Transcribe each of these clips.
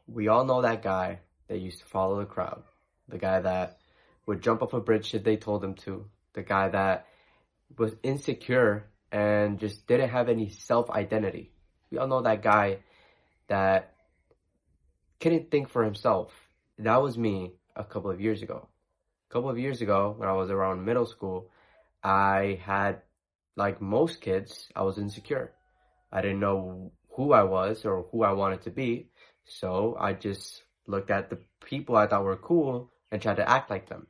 We all know that guy that used to follow the crowd. The guy that would jump off a bridge if they told him to. The guy that was insecure and just didn't have any self-identity. We all know that guy that couldn't think for himself. That was me a couple of years ago. A couple of years ago, when I was around middle school, I had, like most kids, I was insecure. I didn't know who I was or who I wanted to be. So I just looked at the people I thought were cool and tried to act like them.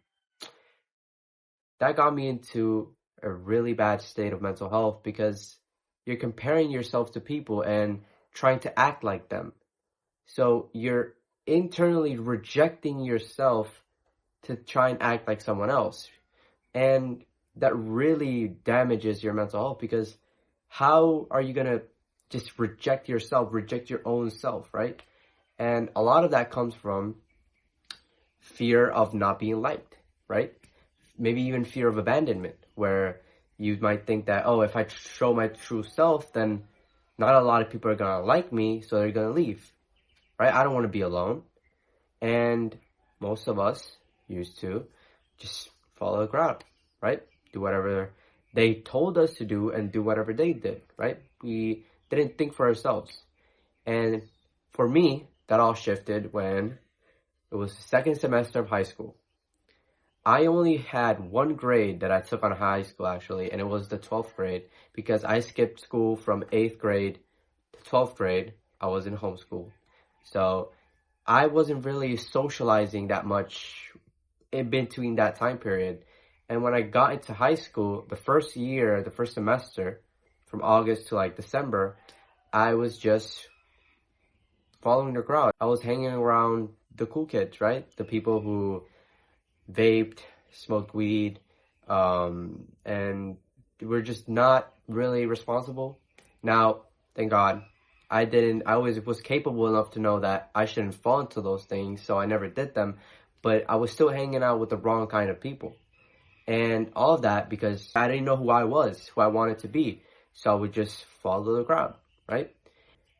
That got me into a really bad state of mental health because you're comparing yourself to people and trying to act like them. So you're internally rejecting yourself to try and act like someone else. And that really damages your mental health because how are you going to just reject yourself, reject your own self, right? And a lot of that comes from fear of not being liked, right? Maybe even fear of abandonment, where you might think that, oh, if I show my true self, then not a lot of people are going to like me, so they're going to leave, right? I don't want to be alone. And most of us used to just follow the crowd, right? Do whatever they told us to do and do whatever they did, right? We didn't think for ourselves. And for me, that all shifted when it was the second semester of high school. I only had one grade that I took on high school, actually, and it was the 12th grade because I skipped school from 8th grade to 12th grade. I was in homeschool. So I wasn't really socializing that much in between that time period. And when I got into high school, the first year, the first semester, from August to like December, I was just following the crowd. I was hanging around the cool kids, right? The people who vaped, smoked weed, and were just not really responsible. Now, thank God, I always was capable enough to know that I shouldn't fall into those things, so I never did them, but I was still hanging out with the wrong kind of people. And all of that because I didn't know who I was, who I wanted to be, so I would just follow the crowd, right?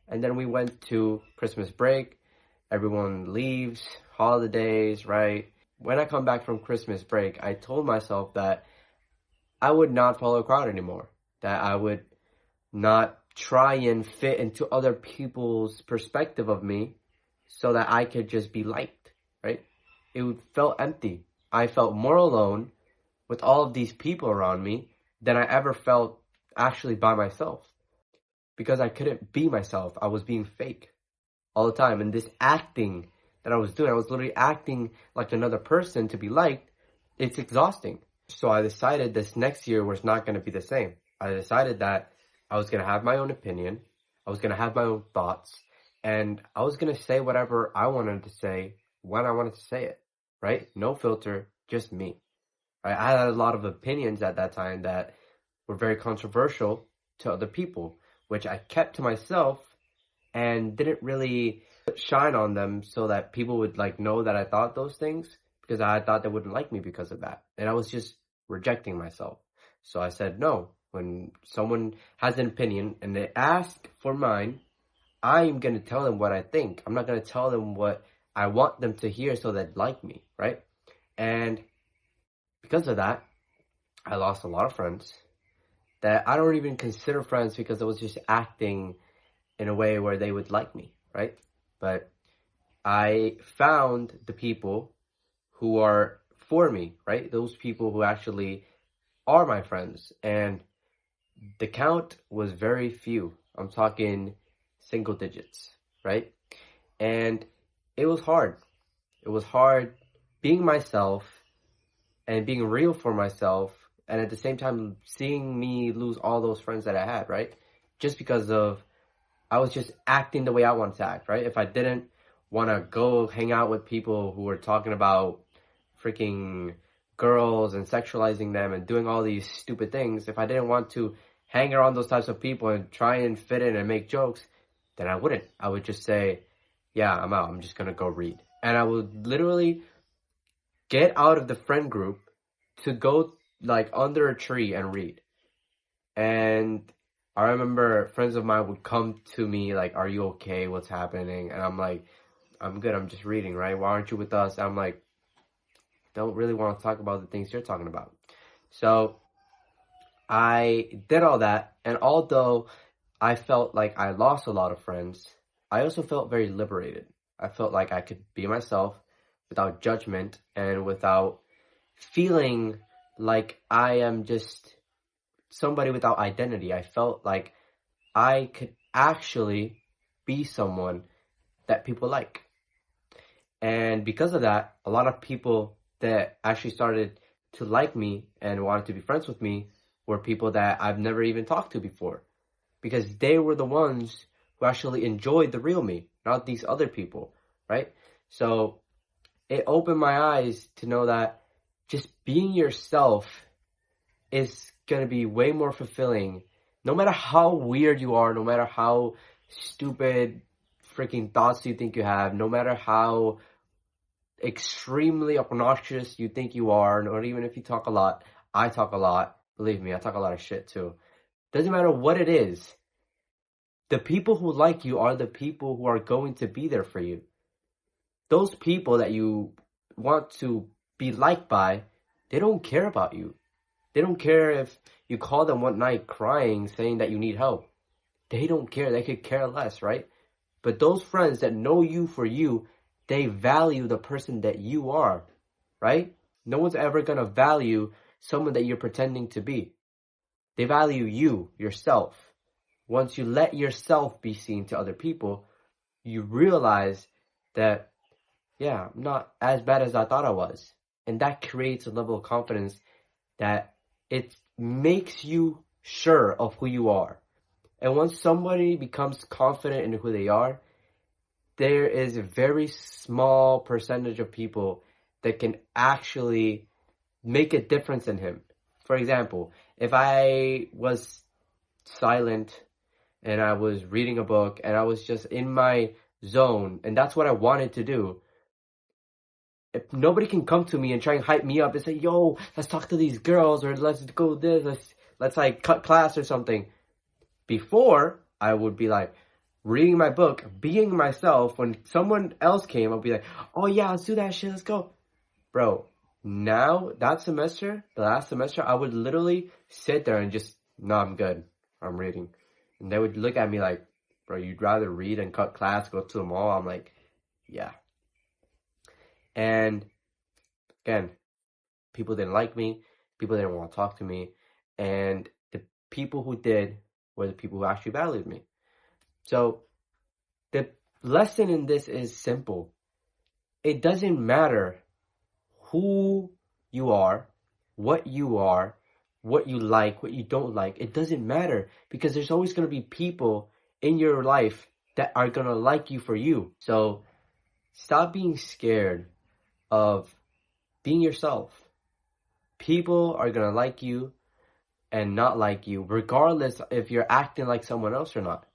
And then we went to Christmas break, everyone leaves, holidays, right? When I come back from Christmas break, I told myself that I would not follow a crowd anymore, that I would not try and fit into other people's perspective of me so that I could just be liked, right? It felt empty. I felt more alone with all of these people around me than I ever felt actually by myself because I couldn't be myself. I was being fake all the time. And this acting that I was doing, I was literally acting like another person to be liked. It's exhausting. So I decided this next year was not going to be the same. I decided that I was going to have my own opinion. I was going to have my own thoughts. And I was going to say whatever I wanted to say when I wanted to say it, right? No filter, just me. Right? I had a lot of opinions at that time that were very controversial to other people, which I kept to myself and didn't really shine on them so that people would like know that I thought those things because I thought they wouldn't like me because of that. And I was just rejecting myself. So I said no. When someone has an opinion and they ask for mine, I'm going to tell them what I think. I'm not going to tell them what I want them to hear so they'd like me, right? And because of that, I lost a lot of friends that I don't even consider friends because I was just acting in a way where they would like me, right? But I found the people who are for me, right? Those people who actually are my friends. And the count was very few. I'm talking single digits, right? And it was hard. It was hard being myself and being real for myself, and at the same time seeing me lose all those friends that I had, right? Just because of I was just acting the way I wanted to act, right? If I didn't want to go hang out with people who were talking about freaking girls and sexualizing them and doing all these stupid things, if I didn't want to hang around those types of people and try and fit in and make jokes, then I wouldn't. I would just say, yeah, I'm out. I'm just going to go read. And I would literally get out of the friend group to go like under a tree and read. And I remember friends of mine would come to me like, are you okay? What's happening? And I'm like, I'm good. I'm just reading, right? Why aren't you with us? I'm like, don't really want to talk about the things you're talking about. So I did all that. And although I felt like I lost a lot of friends, I also felt very liberated. I felt like I could be myself without judgment and without feeling like I am just somebody without identity. I felt like I could actually be someone that people like. And because of that, a lot of people that actually started to like me and wanted to be friends with me were people that I've never even talked to before. Because they were the ones who actually enjoyed the real me, not these other people, right? So it opened my eyes to know that just being yourself is going to be way more fulfilling. No matter how weird you are, no matter how stupid freaking thoughts you think you have, no matter how extremely obnoxious you think you are, or even if you talk a lot. I talk a lot. Believe me, I talk a lot of shit too. Doesn't matter what it is. The people who like you are the people who are going to be there for you. Those people that you want to be liked by, they don't care about you. They don't care if you call them one night crying, saying that you need help. They don't care. They could care less, right? But those friends that know you for you, they value the person that you are, right? No one's ever going to value someone that you're pretending to be. They value you, yourself. Once you let yourself be seen to other people, you realize that, yeah, I'm not as bad as I thought I was. And that creates a level of confidence that it makes you sure of who you are. And once somebody becomes confident in who they are, there is a very small percentage of people that can actually make a difference in him. For example, if I was silent and I was reading a book and I was just in my zone and that's what I wanted to do, if nobody can come to me and try and hype me up and say, yo, let's talk to these girls or let's go this, let's like cut class or something. Before, I would be like reading my book, being myself. When someone else came, I'll be like, oh yeah, let's do that shit, let's go. Bro, now, that semester, the last semester, I would literally sit there and just, no, I'm good. I'm reading. And they would look at me like, bro, you'd rather read and cut class, go to the mall? I'm like, yeah. And again, people didn't like me. People didn't want to talk to me. And the people who did were the people who actually valued me. So the lesson in this is simple. It doesn't matter who you are, what you like, what you don't like. It doesn't matter because there's always going to be people in your life that are going to like you for you. So stop being scared of being yourself. People are going to like you and not like you, regardless if you're acting like someone else or not,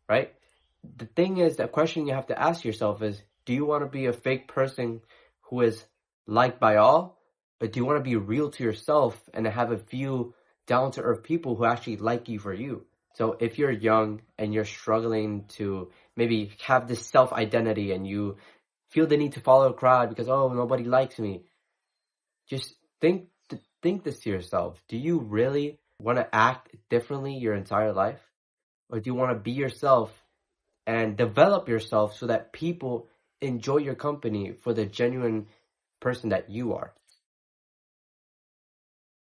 right? The thing is, the question you have to ask yourself is, do you want to be a fake person who is liked by all? Or do you want to be real to yourself and have a few down-to-earth people who actually like you for you? So if you're young and you're struggling to maybe have this self-identity and you feel the need to follow a crowd because, oh, nobody likes me, just think this to yourself. Do you really want to act differently your entire life? Or do you want to be yourself and develop yourself so that people enjoy your company for the genuine person that you are?